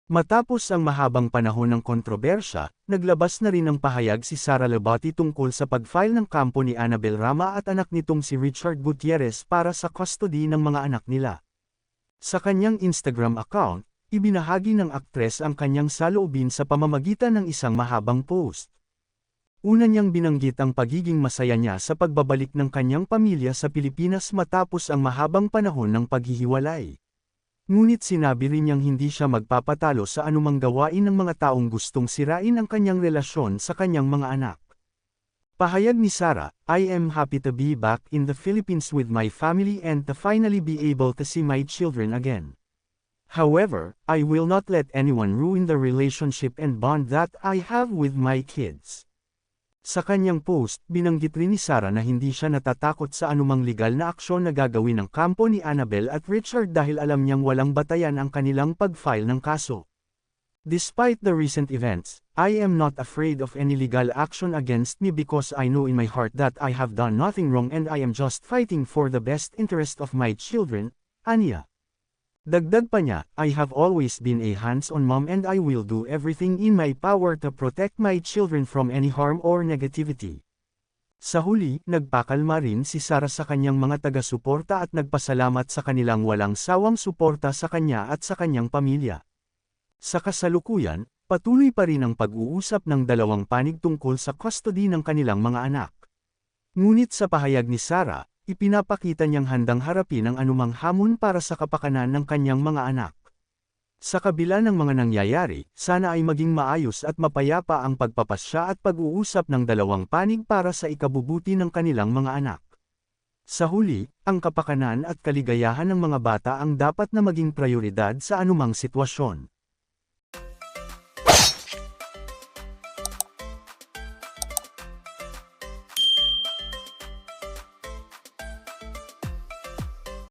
Matapos ang mahabang panahon ng kontrobersya, naglabas na rin ng pahayag si Sara Labati tungkol sa pag-file ng kampo ni Annabel Rama at anak nitong si Richard Gutierrez para sa custody ng mga anak nila. Sa kanyang Instagram account, ibinahagi ng aktres ang kanyang saloobin sa pamamagitan ng isang mahabang post. Una niyang binanggit ang pagiging masaya niya sa pagbabalik ng kanyang pamilya sa Pilipinas matapos ang mahabang panahon ng paghihiwalay. Ngunit sinabi rin niyang hindi siya magpapatalo sa anumang gawain ng mga taong gustong sirain ang kanyang relasyon sa kanyang mga anak. Pahayag ni Sara, "I am happy to be back in the Philippines with my family and to finally be able to see my children again. However, I will not let anyone ruin the relationship and bond that I have with my kids." Sa kanyang post, binanggit rin ni Sara na hindi siya natatakot sa anumang legal na aksyon na gagawin ng kampo ni Annabel at Richard dahil alam niyang walang batayan ang kanilang pag-file ng kaso. "Despite the recent events, I am not afraid of any legal action against me because I know in my heart that I have done nothing wrong and I am just fighting for the best interest of my children," aniya. Dagdag pa niya, "I have always been a hands-on mom and I will do everything in my power to protect my children from any harm or negativity." Sa huli, nagpakalma rin si Sara sa kanyang mga taga-suporta at nagpasalamat sa kanilang walang sawang suporta sa kanya at sa kanyang pamilya. Sa kasalukuyan, patuloy pa rin ang pag-uusap ng dalawang panig tungkol sa custody ng kanilang mga anak. Ngunit sa pahayag ni Sara, ipinapakita niyang handang harapin ang anumang hamon para sa kapakanan ng kanyang mga anak. Sa kabila ng mga nangyayari, sana ay maging maayos at mapayapa ang pagpapasya at pag-uusap ng dalawang panig para sa ikabubuti ng kanilang mga anak. Sa huli, ang kapakanan at kaligayahan ng mga bata ang dapat na maging prioridad sa anumang sitwasyon.